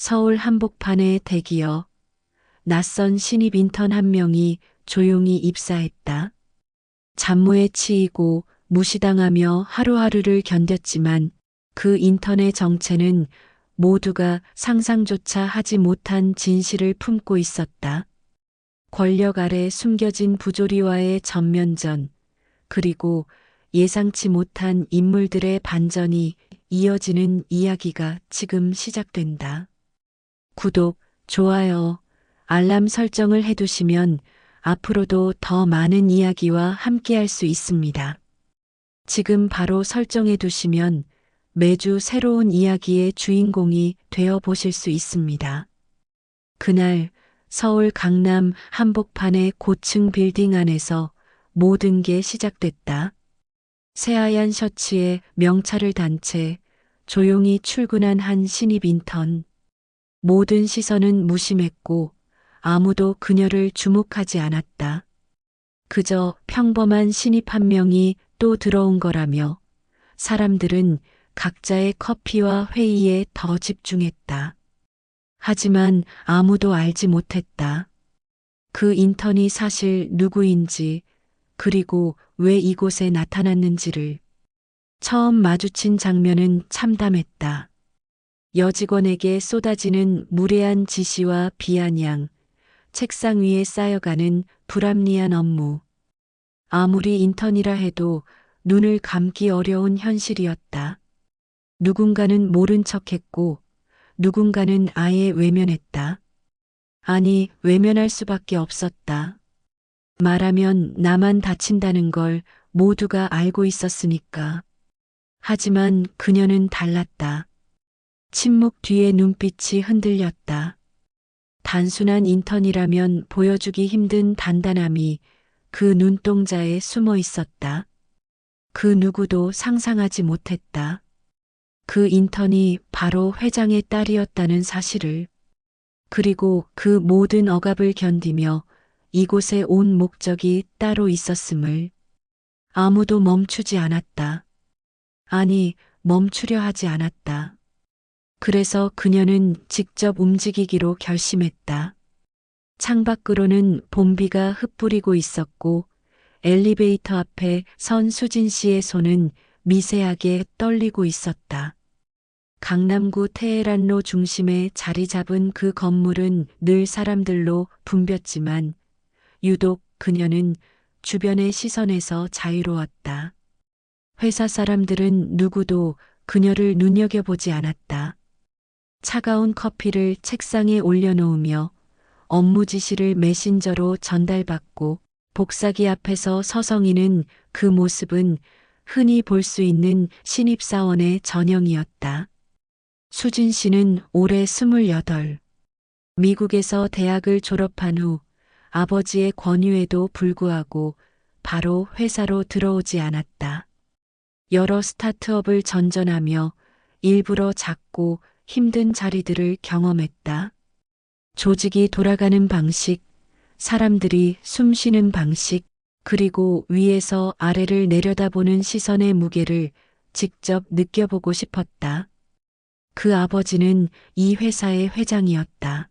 서울 한복판의 대기업, 낯선 신입 인턴 한 명이 조용히 입사했다. 잡무에 치이고 무시당하며 하루하루를 견뎠지만 그 인턴의 정체는 모두가 상상조차 하지 못한 진실을 품고 있었다. 권력 아래 숨겨진 부조리와의 전면전, 그리고 예상치 못한 인물들의 반전이 이어지는 이야기가 지금 시작된다. 구독, 좋아요, 알람 설정을 해두시면 앞으로도 더 많은 이야기와 함께할 수 있습니다. 지금 바로 설정해 두시면 매주 새로운 이야기의 주인공이 되어 보실 수 있습니다. 그날 서울 강남 한복판의 고층 빌딩 안에서 모든 게 시작됐다. 새하얀 셔츠에 명찰을 단 채 조용히 출근한 한 신입 인턴. 모든 시선은 무심했고 아무도 그녀를 주목하지 않았다. 그저 평범한 신입 한 명이 또 들어온 거라며 사람들은 각자의 커피와 회의에 더 집중했다. 하지만 아무도 알지 못했다. 그 인턴이 사실 누구인지, 그리고 왜 이곳에 나타났는지를. 처음 마주친 장면은 참담했다. 여직원에게 쏟아지는 무례한 지시와 비아냥, 책상 위에 쌓여가는 불합리한 업무. 아무리 인턴이라 해도 눈을 감기 어려운 현실이었다. 누군가는 모른 척했고 누군가는 아예 외면했다. 아니, 외면할 수밖에 없었다. 말하면 나만 다친다는 걸 모두가 알고 있었으니까. 하지만 그녀는 달랐다. 침묵 뒤에 눈빛이 흔들렸다. 단순한 인턴이라면 보여주기 힘든 단단함이 그 눈동자에 숨어 있었다. 그 누구도 상상하지 못했다. 그 인턴이 바로 회장의 딸이었다는 사실을. 그리고 그 모든 억압을 견디며 이곳에 온 목적이 따로 있었음을. 아무도 멈추지 않았다. 아니, 멈추려 하지 않았다. 그래서 그녀는 직접 움직이기로 결심했다. 창밖으로는 봄비가 흩뿌리고 있었고 엘리베이터 앞에 선 수진 씨의 손은 미세하게 떨리고 있었다. 강남구 테헤란로 중심에 자리 잡은 그 건물은 늘 사람들로 붐볐지만 유독 그녀는 주변의 시선에서 자유로웠다. 회사 사람들은 누구도 그녀를 눈여겨보지 않았다. 차가운 커피를 책상에 올려놓으며 업무 지시를 메신저로 전달받고 복사기 앞에서 서성이는 그 모습은 흔히 볼 수 있는 신입사원의 전형이었다. 수진 씨는 올해 28. 미국에서 대학을 졸업한 후 아버지의 권유에도 불구하고 바로 회사로 들어오지 않았다. 여러 스타트업을 전전하며 일부러 작고 힘든 자리들을 경험했다. 조직이 돌아가는 방식, 사람들이 숨 쉬는 방식, 그리고 위에서 아래를 내려다보는 시선의 무게를 직접 느껴보고 싶었다. 그 아버지는 이 회사의 회장이었다.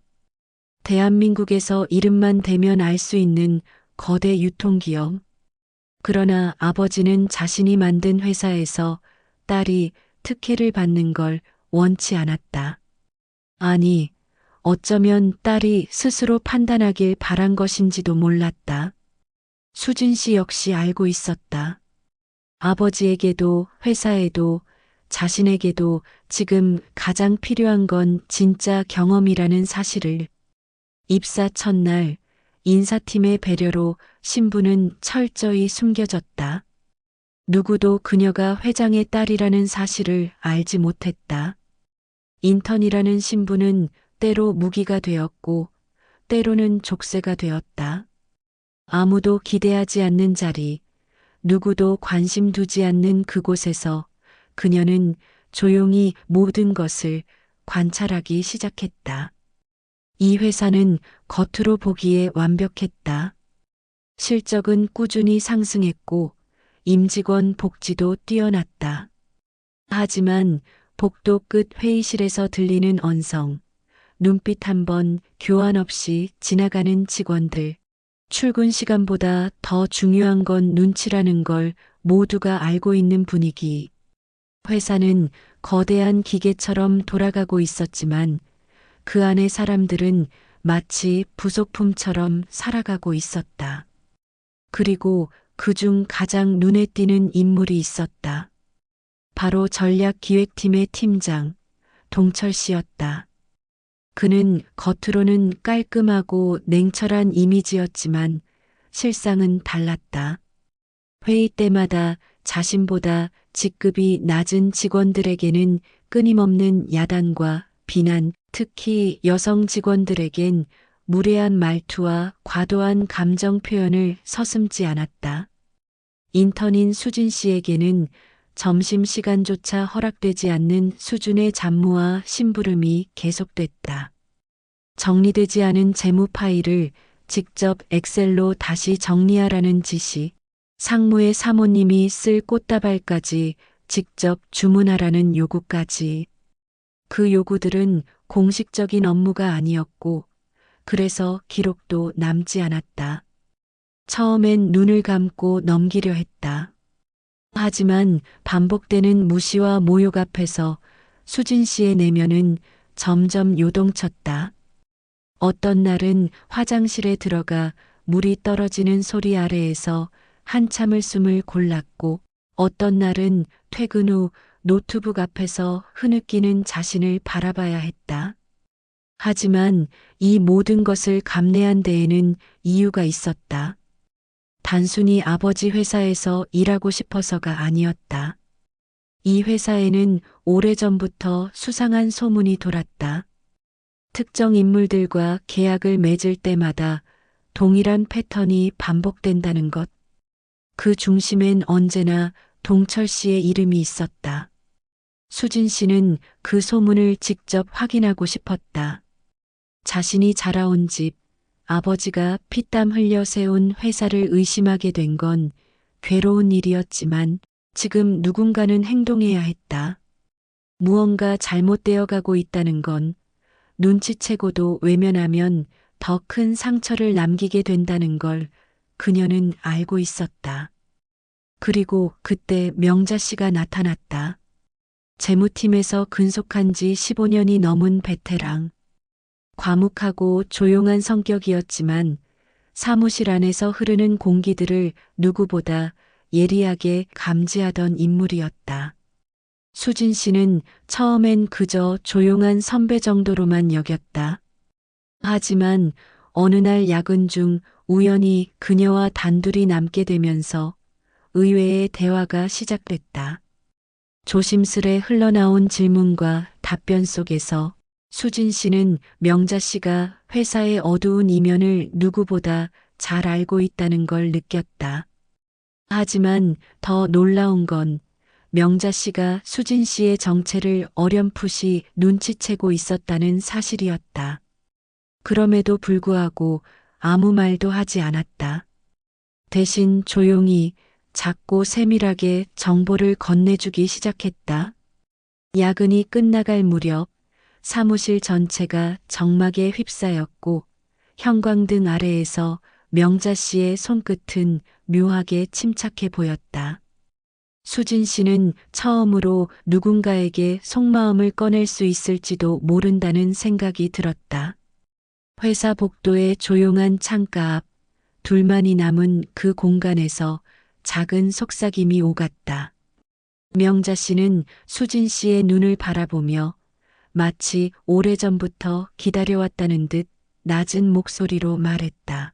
대한민국에서 이름만 대면 알 수 있는 거대 유통기업. 그러나 아버지는 자신이 만든 회사에서 딸이 특혜를 받는 걸 원치 않았다. 아니, 어쩌면 딸이 스스로 판단하길 바란 것인지도 몰랐다. 수진 씨 역시 알고 있었다. 아버지에게도 회사에도 자신에게도 지금 가장 필요한 건 진짜 경험이라는 사실을. 입사 첫날 인사팀의 배려로 신분은 철저히 숨겨졌다. 누구도 그녀가 회장의 딸이라는 사실을 알지 못했다. 인턴이라는 신분은 때로 무기가 되었고 때로는 족쇄가 되었다. 아무도 기대하지 않는 자리, 누구도 관심 두지 않는 그곳에서 그녀는 조용히 모든 것을 관찰하기 시작했다. 이 회사는 겉으로 보기에 완벽했다. 실적은 꾸준히 상승했고 임직원 복지도 뛰어났다. 하지만 복도 끝 회의실에서 들리는 언성, 눈빛 한 번 교환 없이 지나가는 직원들. 출근 시간보다 더 중요한 건 눈치라는 걸 모두가 알고 있는 분위기. 회사는 거대한 기계처럼 돌아가고 있었지만 그 안의 사람들은 마치 부속품처럼 살아가고 있었다. 그리고 그중 가장 눈에 띄는 인물이 있었다. 바로 전략기획팀의 팀장, 동철 씨였다. 그는 겉으로는 깔끔하고 냉철한 이미지였지만 실상은 달랐다. 회의 때마다 자신보다 직급이 낮은 직원들에게는 끊임없는 야단과 비난, 특히 여성 직원들에겐 무례한 말투와 과도한 감정 표현을 서슴지 않았다. 인턴인 수진 씨에게는 점심시간조차 허락되지 않는 수준의 잡무와 심부름이 계속됐다. 정리되지 않은 재무 파일을 직접 엑셀로 다시 정리하라는 지시, 상무의 사모님이 쓸 꽃다발까지 직접 주문하라는 요구까지. 그 요구들은 공식적인 업무가 아니었고, 그래서 기록도 남지 않았다. 처음엔 눈을 감고 넘기려 했다. 하지만 반복되는 무시와 모욕 앞에서 수진 씨의 내면은 점점 요동쳤다. 어떤 날은 화장실에 들어가 물이 떨어지는 소리 아래에서 한참을 숨을 골랐고, 어떤 날은 퇴근 후 노트북 앞에서 흐느끼는 자신을 바라봐야 했다. 하지만 이 모든 것을 감내한 데에는 이유가 있었다. 단순히 아버지 회사에서 일하고 싶어서가 아니었다. 이 회사에는 오래전부터 수상한 소문이 돌았다. 특정 인물들과 계약을 맺을 때마다 동일한 패턴이 반복된다는 것. 그 중심엔 언제나 동철 씨의 이름이 있었다. 수진 씨는 그 소문을 직접 확인하고 싶었다. 자신이 자라온 집, 아버지가 피땀 흘려 세운 회사를 의심하게 된 건 괴로운 일이었지만 지금 누군가는 행동해야 했다. 무언가 잘못되어 가고 있다는 건 눈치채고도 외면하면 더 큰 상처를 남기게 된다는 걸 그녀는 알고 있었다. 그리고 그때 명자 씨가 나타났다. 재무팀에서 근속한 지 15년이 넘은 베테랑. 과묵하고 조용한 성격이었지만 사무실 안에서 흐르는 공기들을 누구보다 예리하게 감지하던 인물이었다. 수진 씨는 처음엔 그저 조용한 선배 정도로만 여겼다. 하지만 어느 날 야근 중 우연히 그녀와 단둘이 남게 되면서 의외의 대화가 시작됐다. 조심스레 흘러나온 질문과 답변 속에서 수진 씨는 명자 씨가 회사의 어두운 이면을 누구보다 잘 알고 있다는 걸 느꼈다. 하지만 더 놀라운 건 명자 씨가 수진 씨의 정체를 어렴풋이 눈치채고 있었다는 사실이었다. 그럼에도 불구하고 아무 말도 하지 않았다. 대신 조용히 작고 세밀하게 정보를 건네주기 시작했다. 야근이 끝나갈 무렵 사무실 전체가 정막에 휩싸였고 형광등 아래에서 명자 씨의 손끝은 묘하게 침착해 보였다. 수진 씨는 처음으로 누군가에게 속마음을 꺼낼 수 있을지도 모른다는 생각이 들었다. 회사 복도의 조용한 창가 앞 둘만이 남은 그 공간에서 작은 속삭임이 오갔다. 명자 씨는 수진 씨의 눈을 바라보며 마치 오래전부터 기다려왔다는 듯 낮은 목소리로 말했다.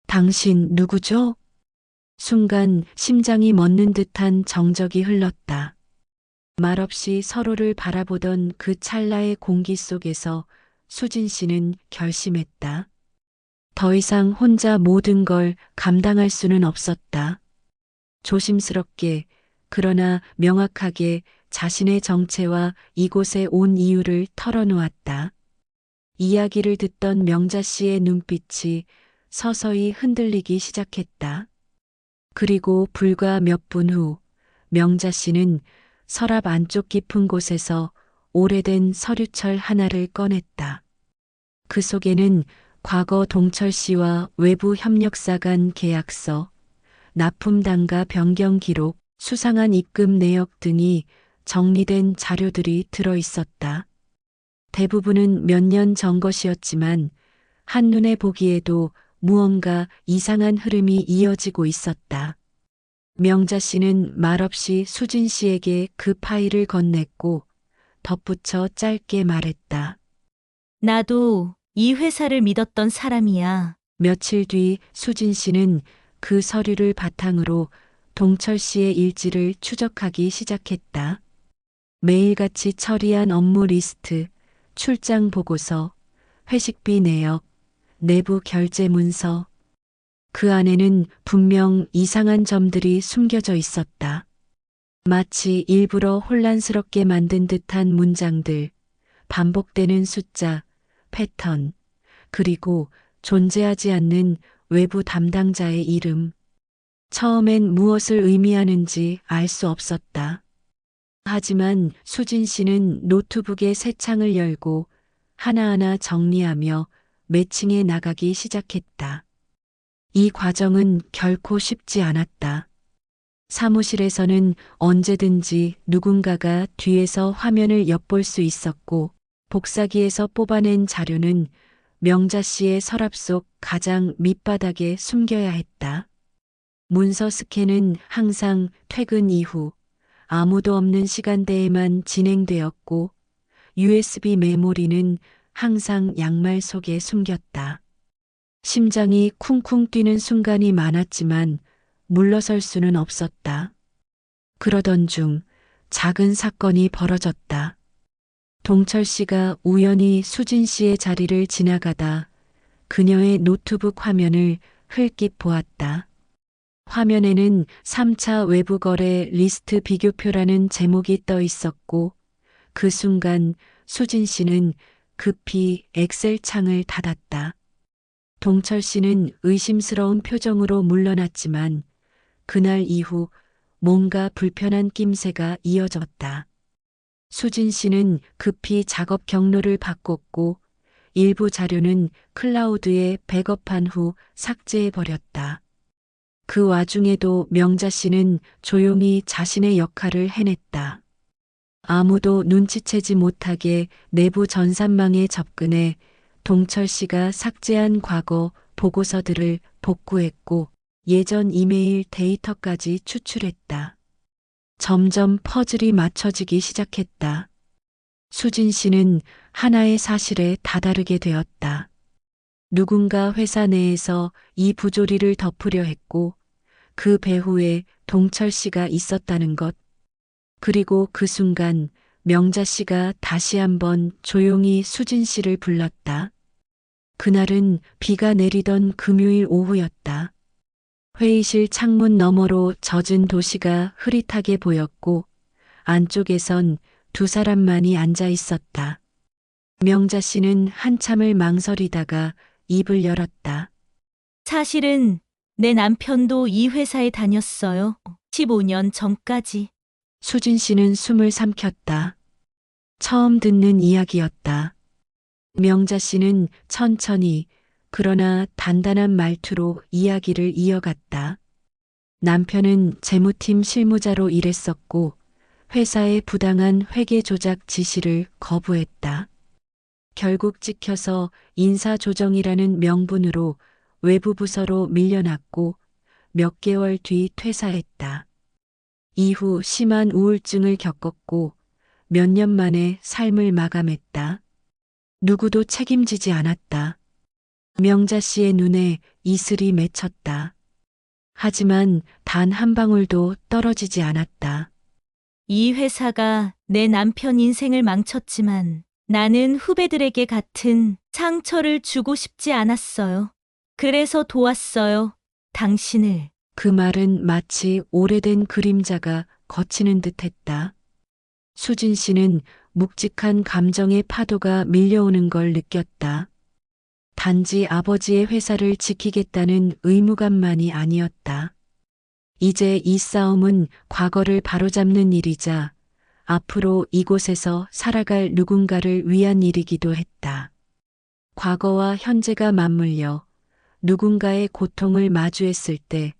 당신 누구죠? 순간 심장이 멎는 듯한 정적이 흘렀다. 말없이 서로를 바라보던 그 찰나의 공기 속에서 수진 씨는 결심했다. 더 이상 혼자 모든 걸 감당할 수는 없었다. 조심스럽게 그러나 명확하게 자신의 정체와 이곳에 온 이유를 털어놓았다. 이야기를 듣던 명자 씨의 눈빛이 서서히 흔들리기 시작했다. 그리고 불과 몇 분 후 명자 씨는 서랍 안쪽 깊은 곳에서 오래된 서류철 하나를 꺼냈다. 그 속에는 과거 동철 씨와 외부 협력사 간 계약서, 납품 단가 변경 기록, 수상한 입금 내역 등이 정리된 자료들이 들어 있었다. 대부분은 몇 년 전 것이었지만 한눈에 보기에도 무언가 이상한 흐름이 이어지고 있었다. 명자 씨는 말없이 수진 씨에게 그 파일을 건넸고 덧붙여 짧게 말했다. 나도 이 회사를 믿었던 사람이야. 며칠 뒤 수진 씨는 그 서류를 바탕으로 동철 씨의 일지를 추적하기 시작했다. 매일같이 처리한 업무 리스트, 출장 보고서, 회식비 내역, 내부 결제 문서. 그 안에는 분명 이상한 점들이 숨겨져 있었다. 마치 일부러 혼란스럽게 만든 듯한 문장들, 반복되는 숫자, 패턴, 그리고 존재하지 않는 외부 담당자의 이름. 처음엔 무엇을 의미하는지 알 수 없었다. 하지만 수진 씨는 노트북의 새 창을 열고 하나하나 정리하며 매칭해 나가기 시작했다. 이 과정은 결코 쉽지 않았다. 사무실에서는 언제든지 누군가가 뒤에서 화면을 엿볼 수 있었고, 복사기에서 뽑아낸 자료는 명자 씨의 서랍 속 가장 밑바닥에 숨겨야 했다. 문서 스캔은 항상 퇴근 이후 아무도 없는 시간대에만 진행되었고, USB 메모리는 항상 양말 속에 숨겼다. 심장이 쿵쿵 뛰는 순간이 많았지만 물러설 수는 없었다. 그러던 중 작은 사건이 벌어졌다. 동철 씨가 우연히 수진 씨의 자리를 지나가다 그녀의 노트북 화면을 흘낏 보았다. 화면에는 3차 외부 거래 리스트 비교표라는 제목이 떠 있었고, 그 순간 수진 씨는 급히 엑셀 창을 닫았다. 동철 씨는 의심스러운 표정으로 물러났지만 그날 이후 뭔가 불편한 낌새가 이어졌다. 수진 씨는 급히 작업 경로를 바꿨고 일부 자료는 클라우드에 백업한 후 삭제해버렸다. 그 와중에도 명자 씨는 조용히 자신의 역할을 해냈다. 아무도 눈치채지 못하게 내부 전산망에 접근해 동철 씨가 삭제한 과거 보고서들을 복구했고 예전 이메일 데이터까지 추출했다. 점점 퍼즐이 맞춰지기 시작했다. 수진 씨는 하나의 사실에 다다르게 되었다. 누군가 회사 내에서 이 부조리를 덮으려 했고 그 배후에 동철 씨가 있었다는 것. 그리고 그 순간 명자 씨가 다시 한번 조용히 수진 씨를 불렀다. 그날은 비가 내리던 금요일 오후였다. 회의실 창문 너머로 젖은 도시가 흐릿하게 보였고 안쪽에선 두 사람만이 앉아 있었다. 명자 씨는 한참을 망설이다가 입을 열었다. 사실은 내 남편도 이 회사에 다녔어요. 15년 전까지. 수진 씨는 숨을 삼켰다. 처음 듣는 이야기였다. 명자 씨는 천천히 그러나 단단한 말투로 이야기를 이어갔다. 남편은 재무팀 실무자로 일했었고 회사의 부당한 회계 조작 지시를 거부했다. 결국 찍혀서 인사조정이라는 명분으로 외부 부서로 밀려났고 몇 개월 뒤 퇴사했다. 이후 심한 우울증을 겪었고 몇 년 만에 삶을 마감했다. 누구도 책임지지 않았다. 명자 씨의 눈에 이슬이 맺혔다. 하지만 단 한 방울도 떨어지지 않았다. 이 회사가 내 남편 인생을 망쳤지만 나는 후배들에게 같은 상처를 주고 싶지 않았어요. 그래서 도왔어요. 당신을. 그 말은 마치 오래된 그림자가 걷히는 듯했다. 수진 씨는 묵직한 감정의 파도가 밀려오는 걸 느꼈다. 단지 아버지의 회사를 지키겠다는 의무감만이 아니었다. 이제 이 싸움은 과거를 바로잡는 일이자 앞으로 이곳에서 살아갈 누군가를 위한 일이기도 했다. 과거와 현재가 맞물려 누군가의 고통을 마주했을 때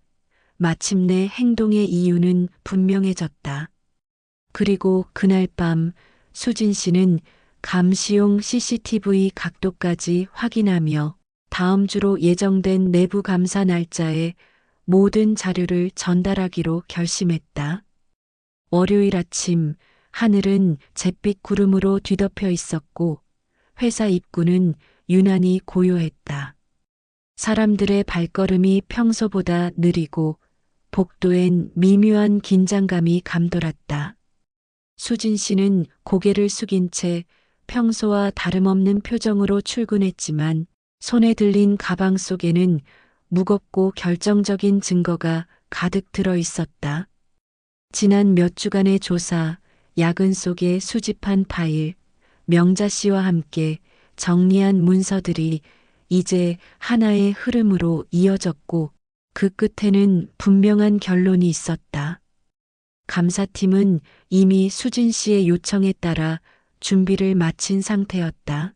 마침내 행동의 이유는 분명해졌다. 그리고 그날 밤 수진 씨는 감시용 CCTV 각도까지 확인하며 다음 주로 예정된 내부 감사 날짜에 모든 자료를 전달하기로 결심했다. 월요일 아침 하늘은 잿빛 구름으로 뒤덮여 있었고 회사 입구는 유난히 고요했다. 사람들의 발걸음이 평소보다 느리고 복도엔 미묘한 긴장감이 감돌았다. 수진 씨는 고개를 숙인 채 평소와 다름없는 표정으로 출근했지만 손에 들린 가방 속에는 무겁고 결정적인 증거가 가득 들어 있었다. 지난 몇 주간의 조사, 야근 속에 수집한 파일, 명자 씨와 함께 정리한 문서들이 이제 하나의 흐름으로 이어졌고 그 끝에는 분명한 결론이 있었다. 감사팀은 이미 수진 씨의 요청에 따라 준비를 마친 상태였다.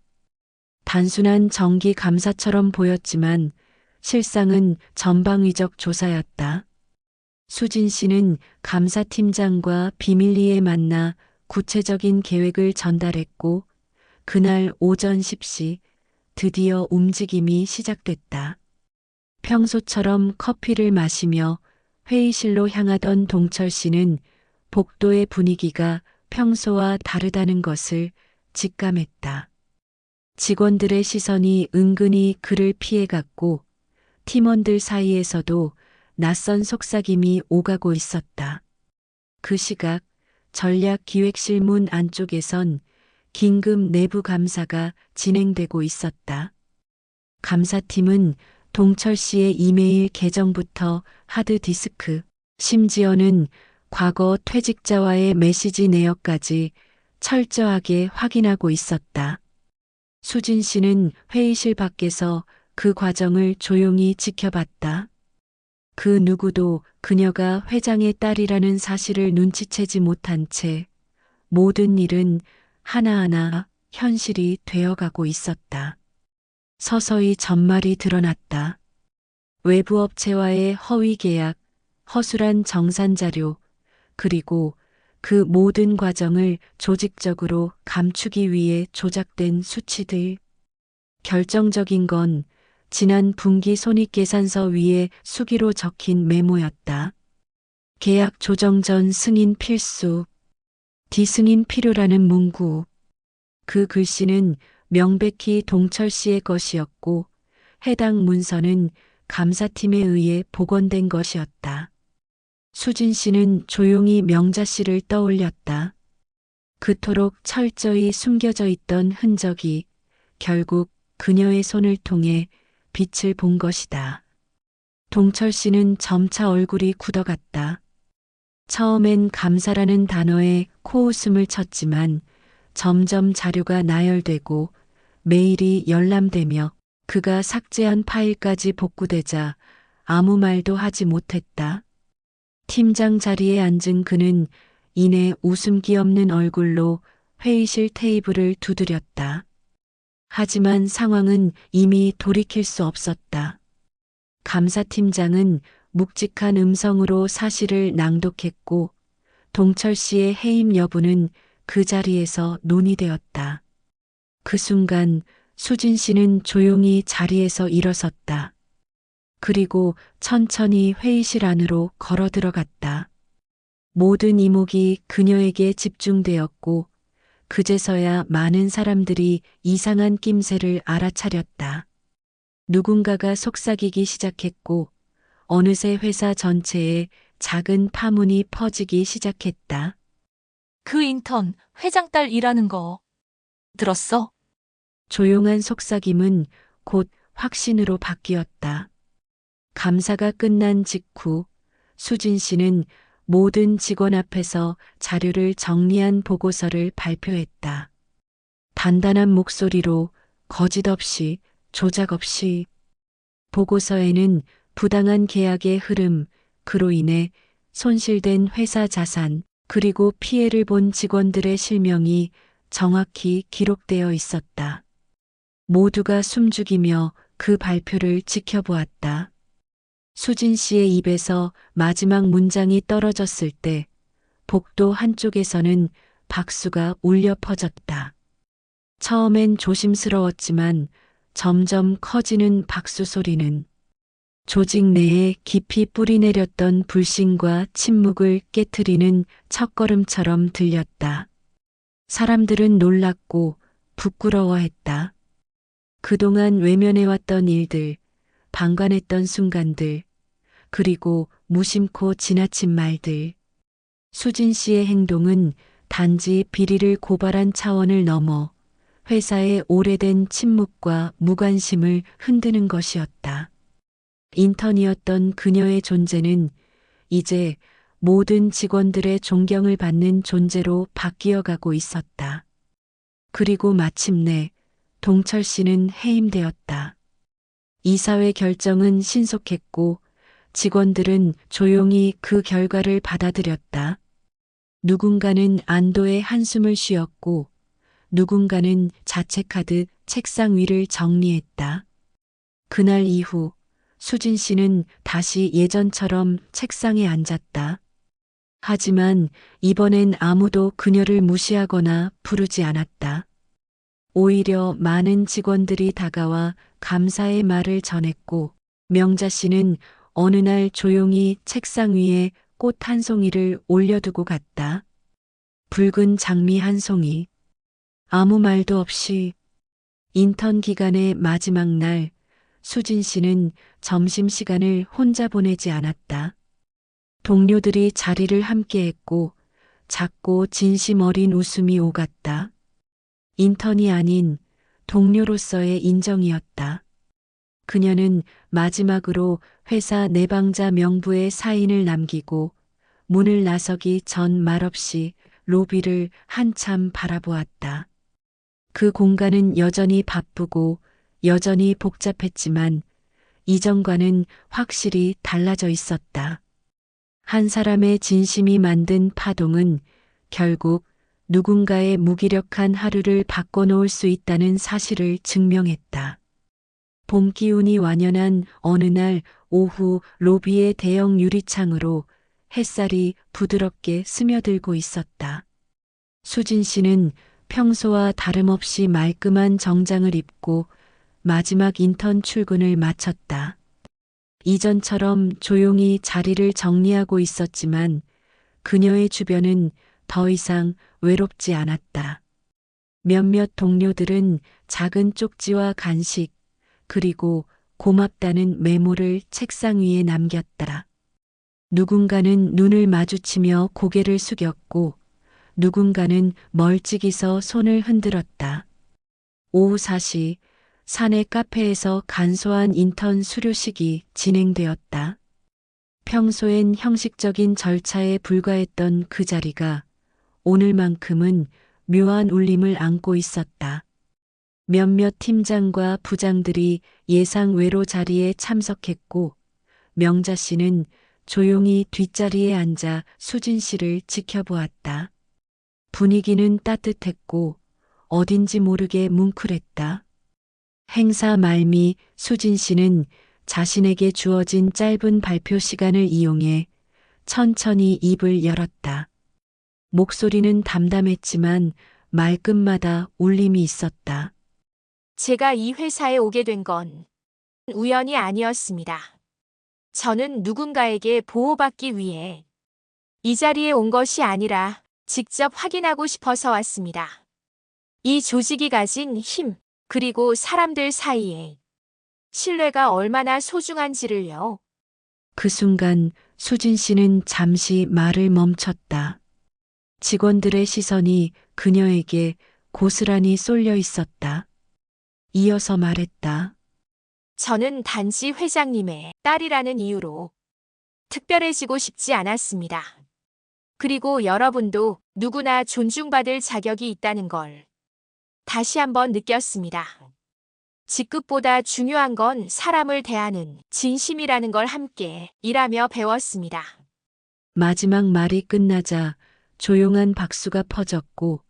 단순한 정기 감사처럼 보였지만 실상은 전방위적 조사였다. 수진 씨는 감사팀장과 비밀리에 만나 구체적인 계획을 전달했고 그날 오전 10시 드디어 움직임이 시작됐다. 평소처럼 커피를 마시며 회의실로 향하던 동철 씨는 복도의 분위기가 평소와 다르다는 것을 직감했다. 직원들의 시선이 은근히 그를 피해갔고 팀원들 사이에서도 낯선 속삭임이 오가고 있었다. 그 시각 전략기획실 문 안쪽에선 긴급 내부 감사가 진행되고 있었다. 감사팀은 동철 씨의 이메일 계정부터 하드디스크, 심지어는 과거 퇴직자와의 메시지 내역까지 철저하게 확인하고 있었다. 수진 씨는 회의실 밖에서 그 과정을 조용히 지켜봤다. 그 누구도 그녀가 회장의 딸이라는 사실을 눈치채지 못한 채 모든 일은 하나하나 현실이 되어가고 있었다. 서서히 전말이 드러났다. 외부 업체와의 허위 계약, 허술한 정산 자료, 그리고 그 모든 과정을 조직적으로 감추기 위해 조작된 수치들. 결정적인 건 지난 분기 손익계산서 위에 수기로 적힌 메모였다. 계약 조정 전 승인 필수, 디승인 필요라는 문구. 그 글씨는 명백히 동철 씨의 것이었고 해당 문서는 감사팀에 의해 복원된 것이었다. 수진 씨는 조용히 명자 씨를 떠올렸다. 그토록 철저히 숨겨져 있던 흔적이 결국 그녀의 손을 통해 빛을 본 것이다. 동철 씨는 점차 얼굴이 굳어갔다. 처음엔 감사라는 단어에 코웃음을 쳤지만 점점 자료가 나열되고 메일이 열람되며 그가 삭제한 파일까지 복구되자 아무 말도 하지 못했다. 팀장 자리에 앉은 그는 이내 웃음기 없는 얼굴로 회의실 테이블을 두드렸다. 하지만 상황은 이미 돌이킬 수 없었다. 감사팀장은 묵직한 음성으로 사실을 낭독했고 동철 씨의 해임 여부는 그 자리에서 논의되었다. 그 순간 수진 씨는 조용히 자리에서 일어섰다. 그리고 천천히 회의실 안으로 걸어 들어갔다. 모든 이목이 그녀에게 집중되었고 그제서야 많은 사람들이 이상한 낌새를 알아차렸다. 누군가가 속삭이기 시작했고 어느새 회사 전체에 작은 파문이 퍼지기 시작했다. 그 인턴 회장 딸 일하는 거 들었어? 조용한 속삭임은 곧 확신으로 바뀌었다. 감사가 끝난 직후 수진 씨는 모든 직원 앞에서 자료를 정리한 보고서를 발표했다. 단단한 목소리로 거짓 없이 조작 없이. 보고서에는 부당한 계약의 흐름, 그로 인해 손실된 회사 자산, 그리고 피해를 본 직원들의 실명이 정확히 기록되어 있었다. 모두가 숨죽이며 그 발표를 지켜보았다. 수진 씨의 입에서 마지막 문장이 떨어졌을 때 복도 한쪽에서는 박수가 울려 퍼졌다. 처음엔 조심스러웠지만 점점 커지는 박수 소리는 조직 내에 깊이 뿌리내렸던 불신과 침묵을 깨트리는 첫걸음처럼 들렸다. 사람들은 놀랐고 부끄러워했다. 그동안 외면해왔던 일들, 방관했던 순간들, 그리고 무심코 지나친 말들. 수진 씨의 행동은 단지 비리를 고발한 차원을 넘어 회사의 오래된 침묵과 무관심을 흔드는 것이었다. 인턴이었던 그녀의 존재는 이제 모든 직원들의 존경을 받는 존재로 바뀌어 가고 있었다. 그리고 마침내 동철 씨는 해임되었다. 이사회 결정은 신속했고 직원들은 조용히 그 결과를 받아들였다. 누군가는 안도의 한숨을 쉬었고 누군가는 자책하듯 책상 위를 정리했다. 그날 이후 수진 씨는 다시 예전처럼 책상에 앉았다. 하지만 이번엔 아무도 그녀를 무시하거나 부르지 않았다. 오히려 많은 직원들이 다가와 감사의 말을 전했고 명자 씨는 어느 날 조용히 책상 위에 꽃 한 송이를 올려두고 갔다. 붉은 장미 한 송이. 아무 말도 없이. 인턴 기간의 마지막 날 수진 씨는 점심시간을 혼자 보내지 않았다. 동료들이 자리를 함께했고 작고 진심 어린 웃음이 오갔다. 인턴이 아닌 동료로서의 인정이었다. 그녀는 마지막으로 회사 내방자 명부에 사인을 남기고 문을 나서기 전 말없이 로비를 한참 바라보았다. 그 공간은 여전히 바쁘고 여전히 복잡했지만 이전과는 확실히 달라져 있었다. 한 사람의 진심이 만든 파동은 결국 누군가의 무기력한 하루를 바꿔놓을 수 있다는 사실을 증명했다. 봄 기운이 완연한 어느 날 오후 로비의 대형 유리창으로 햇살이 부드럽게 스며들고 있었다. 수진 씨는 평소와 다름없이 말끔한 정장을 입고 마지막 인턴 출근을 마쳤다. 이전처럼 조용히 자리를 정리하고 있었지만 그녀의 주변은 더 이상 외롭지 않았다. 몇몇 동료들은 작은 쪽지와 간식, 그리고 고맙다는 메모를 책상 위에 남겼다. 누군가는 눈을 마주치며 고개를 숙였고 누군가는 멀찍이 서 손을 흔들었다. 오후 4시 사내 카페에서 간소한 인턴 수료식이 진행되었다. 평소엔 형식적인 절차에 불과했던 그 자리가 오늘만큼은 묘한 울림을 안고 있었다. 몇몇 팀장과 부장들이 예상 외로 자리에 참석했고 명자 씨는 조용히 뒷자리에 앉아 수진 씨를 지켜보았다. 분위기는 따뜻했고 어딘지 모르게 뭉클했다. 행사 말미 수진 씨는 자신에게 주어진 짧은 발표 시간을 이용해 천천히 입을 열었다. 목소리는 담담했지만 말끝마다 울림이 있었다. 제가 이 회사에 오게 된 건 우연이 아니었습니다. 저는 누군가에게 보호받기 위해 이 자리에 온 것이 아니라 직접 확인하고 싶어서 왔습니다. 이 조직이 가진 힘, 그리고 사람들 사이에 신뢰가 얼마나 소중한지를요. 그 순간 수진 씨는 잠시 말을 멈췄다. 직원들의 시선이 그녀에게 고스란히 쏠려 있었다. 이어서 말했다. 저는 단지 회장님의 딸이라는 이유로 특별해지고 싶지 않았습니다. 그리고 여러분도 누구나 존중받을 자격이 있다는 걸 다시 한번 느꼈습니다. 직급보다 중요한 건 사람을 대하는 진심이라는 걸 함께 일하며 배웠습니다. 마지막 말이 끝나자 조용한 박수가 퍼졌고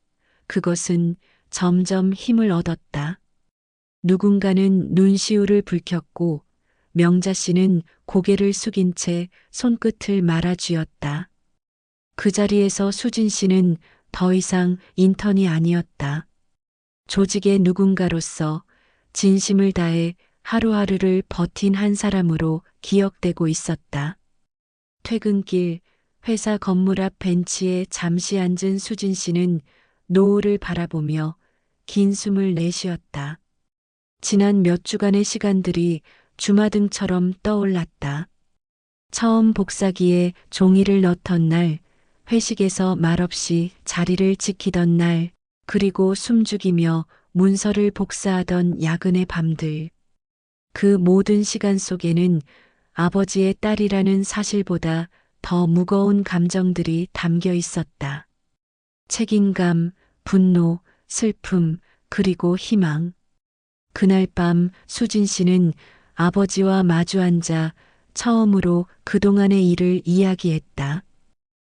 그것은 점점 힘을 얻었다. 누군가는 눈시울을 붉혔고 명자 씨는 고개를 숙인 채 손끝을 말아쥐었다. 그 자리에서 수진 씨는 더 이상 인턴이 아니었다. 조직의 누군가로서 진심을 다해 하루하루를 버틴 한 사람으로 기억되고 있었다. 퇴근길 회사 건물 앞 벤치에 잠시 앉은 수진 씨는 노을을 바라보며 긴 숨을 내쉬었다. 지난 몇 주간의 시간들이 주마등처럼 떠올랐다. 처음 복사기에 종이를 넣던 날, 회식에서 말없이 자리를 지키던 날, 그리고 숨죽이며 문서를 복사하던 야근의 밤들. 그 모든 시간 속에는 아버지의 딸이라는 사실보다 더 무거운 감정들이 담겨 있었다. 책임감, 분노, 슬픔, 그리고 희망. 그날 밤 수진 씨는 아버지와 마주 앉아 처음으로 그동안의 일을 이야기했다.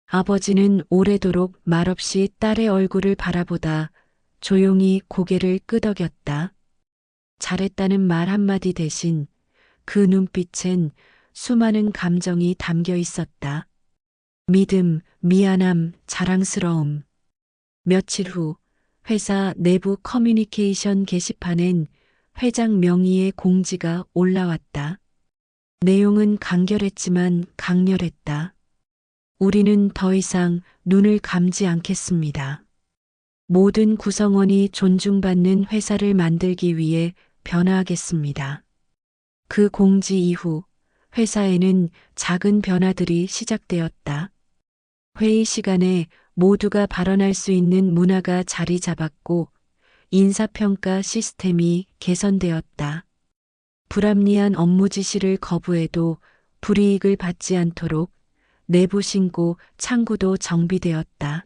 아버지는 오래도록 말없이 딸의 얼굴을 바라보다 조용히 고개를 끄덕였다. 잘했다는 말 한마디 대신 그 눈빛엔 수많은 감정이 담겨 있었다. 믿음, 미안함, 자랑스러움. 며칠 후 회사 내부 커뮤니케이션 게시판엔 회장 명의의 공지가 올라왔다. 내용은 간결했지만 강렬했다. 우리는 더 이상 눈을 감지 않겠습니다. 모든 구성원이 존중받는 회사를 만들기 위해 변화하겠습니다. 그 공지 이후 회사에는 작은 변화들이 시작되었다. 회의 시간에 모두가 발언할 수 있는 문화가 자리 잡았고 인사평가 시스템이 개선되었다. 불합리한 업무 지시를 거부해도 불이익을 받지 않도록 내부 신고 창구도 정비되었다.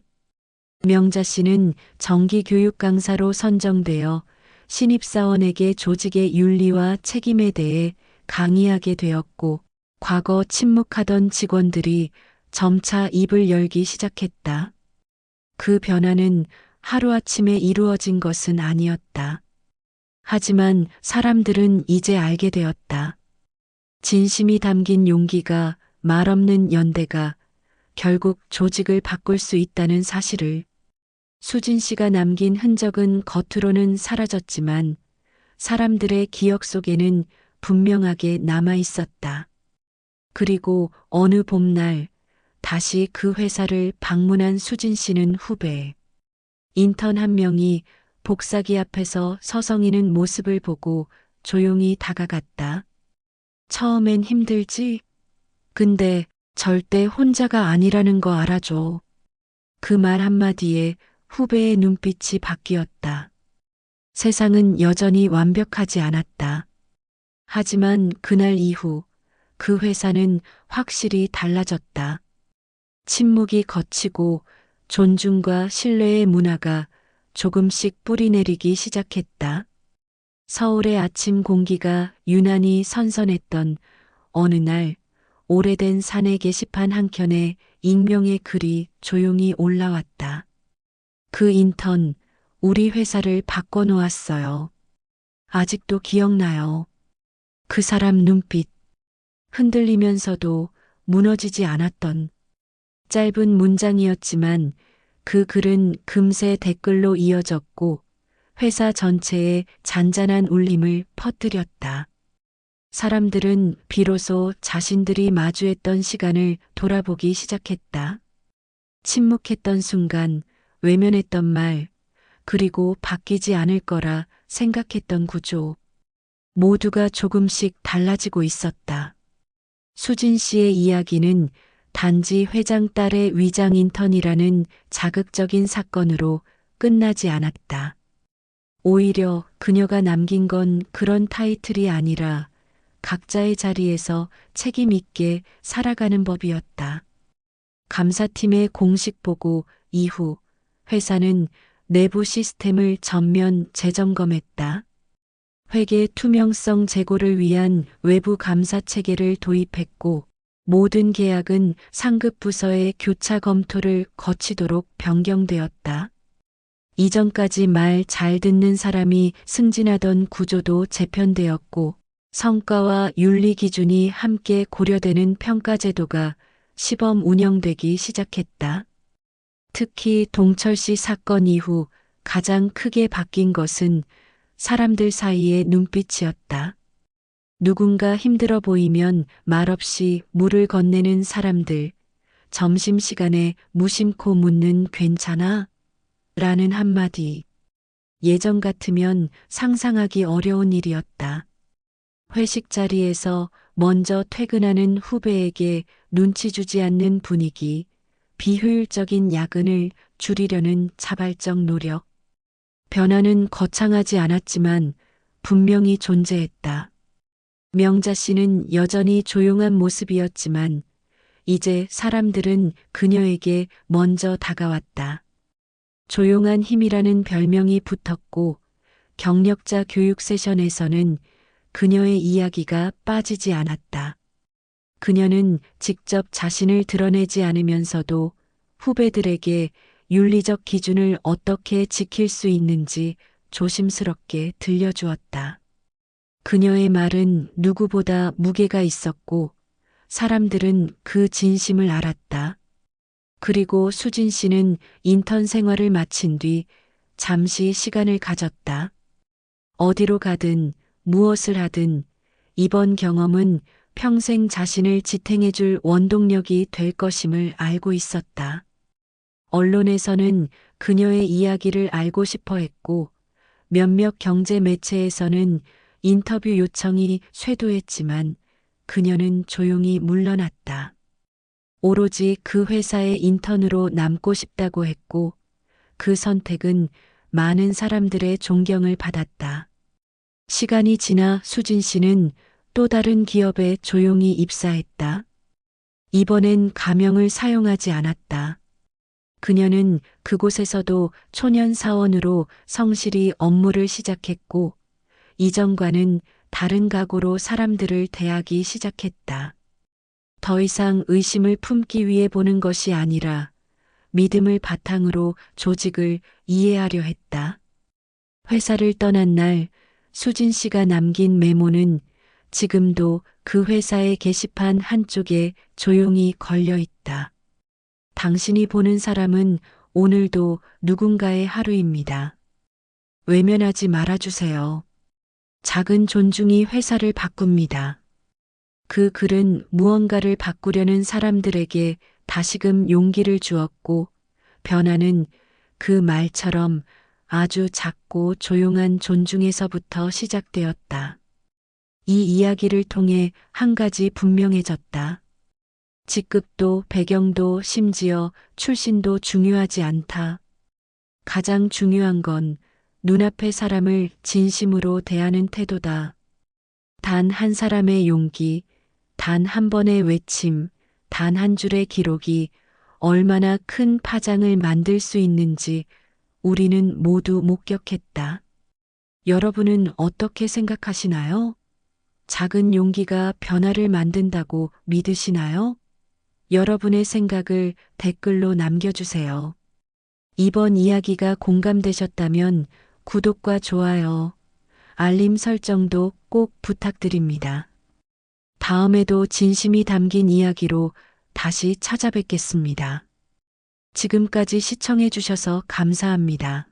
명자 씨는 정기 교육 강사로 선정되어 신입사원에게 조직의 윤리와 책임에 대해 강의하게 되었고 과거 침묵하던 직원들이 점차 입을 열기 시작했다. 그 변화는 하루아침에 이루어진 것은 아니었다. 하지만 사람들은 이제 알게 되었다. 진심이 담긴 용기가 말없는 연대가 결국 조직을 바꿀 수 있다는 사실을. 수진 씨가 남긴 흔적은 겉으로는 사라졌지만 사람들의 기억 속에는 분명하게 남아 있었다. 그리고 어느 봄날 다시 그 회사를 방문한 수진 씨는 후배 인턴 한 명이 복사기 앞에서 서성이는 모습을 보고 조용히 다가갔다. 처음엔 힘들지? 근데 절대 혼자가 아니라는 거 알아줘. 그 말 한마디에 후배의 눈빛이 바뀌었다. 세상은 여전히 완벽하지 않았다. 하지만 그날 이후 그 회사는 확실히 달라졌다. 침묵이 걷히고 존중과 신뢰의 문화가 조금씩 뿌리내리기 시작했다. 서울의 아침 공기가 유난히 선선했던 어느 날 오래된 사내 게시판 한켠에 익명의 글이 조용히 올라왔다. 그 인턴, 우리 회사를 바꿔놓았어요. 아직도 기억나요. 그 사람 눈빛, 흔들리면서도 무너지지 않았던 짧은 문장이었지만 그 글은 금세 댓글로 이어졌고 회사 전체에 잔잔한 울림을 퍼뜨렸다. 사람들은 비로소 자신들이 마주했던 시간을 돌아보기 시작했다. 침묵했던 순간, 외면했던 말, 그리고 바뀌지 않을 거라 생각했던 구조. 모두가 조금씩 달라지고 있었다. 수진 씨의 이야기는 단지 회장 딸의 위장 인턴이라는 자극적인 사건으로 끝나지 않았다. 오히려 그녀가 남긴 건 그런 타이틀이 아니라 각자의 자리에서 책임 있게 살아가는 법이었다. 감사팀의 공식 보고 이후 회사는 내부 시스템을 전면 재점검했다. 회계 투명성 제고를 위한 외부 감사 체계를 도입했고 모든 계약은 상급 부서의 교차 검토를 거치도록 변경되었다. 이전까지 말 잘 듣는 사람이 승진하던 구조도 재편되었고 성과와 윤리 기준이 함께 고려되는 평가제도가 시범 운영되기 시작했다. 특히 동철씨 사건 이후 가장 크게 바뀐 것은 사람들 사이의 눈빛이었다. 누군가 힘들어 보이면 말없이 물을 건네는 사람들, 점심시간에 무심코 묻는 괜찮아? 라는 한마디. 예전 같으면 상상하기 어려운 일이었다. 회식 자리에서 먼저 퇴근하는 후배에게 눈치 주지 않는 분위기, 비효율적인 야근을 줄이려는 자발적 노력. 변화는 거창하지 않았지만 분명히 존재했다. 명자 씨는 여전히 조용한 모습이었지만 이제 사람들은 그녀에게 먼저 다가왔다. 조용한 힘이라는 별명이 붙었고 경력자 교육 세션에서는 그녀의 이야기가 빠지지 않았다. 그녀는 직접 자신을 드러내지 않으면서도 후배들에게 윤리적 기준을 어떻게 지킬 수 있는지 조심스럽게 들려주었다. 그녀의 말은 누구보다 무게가 있었고 사람들은 그 진심을 알았다. 그리고 수진 씨는 인턴 생활을 마친 뒤 잠시 시간을 가졌다. 어디로 가든 무엇을 하든 이번 경험은 평생 자신을 지탱해줄 원동력이 될 것임을 알고 있었다. 언론에서는 그녀의 이야기를 알고 싶어 했고 몇몇 경제 매체에서는 인터뷰 요청이 쇄도했지만 그녀는 조용히 물러났다. 오로지 그 회사의 인턴으로 남고 싶다고 했고 그 선택은 많은 사람들의 존경을 받았다. 시간이 지나 수진 씨는 또 다른 기업에 조용히 입사했다. 이번엔 가명을 사용하지 않았다. 그녀는 그곳에서도 초년 사원으로 성실히 업무를 시작했고 이전과는 다른 각오로 사람들을 대하기 시작했다. 더 이상 의심을 품기 위해 보는 것이 아니라 믿음을 바탕으로 조직을 이해하려 했다. 회사를 떠난 날 수진 씨가 남긴 메모는 지금도 그 회사의 게시판 한쪽에 조용히 걸려 있다. 당신이 보는 사람은 오늘도 누군가의 하루입니다. 외면하지 말아주세요. 작은 존중이 회사를 바꿉니다. 그 글은 무언가를 바꾸려는 사람들에게 다시금 용기를 주었고 변화는 그 말처럼 아주 작고 조용한 존중에서부터 시작되었다. 이 이야기를 통해 한 가지 분명해졌다. 직급도 배경도 심지어 출신도 중요하지 않다. 가장 중요한 건 눈앞의 사람을 진심으로 대하는 태도다. 단 한 사람의 용기, 단 한 번의 외침, 단 한 줄의 기록이 얼마나 큰 파장을 만들 수 있는지 우리는 모두 목격했다. 여러분은 어떻게 생각하시나요? 작은 용기가 변화를 만든다고 믿으시나요? 여러분의 생각을 댓글로 남겨주세요. 이번 이야기가 공감되셨다면 구독과 좋아요, 알림 설정도 꼭 부탁드립니다. 다음에도 진심이 담긴 이야기로 다시 찾아뵙겠습니다. 지금까지 시청해 주셔서 감사합니다.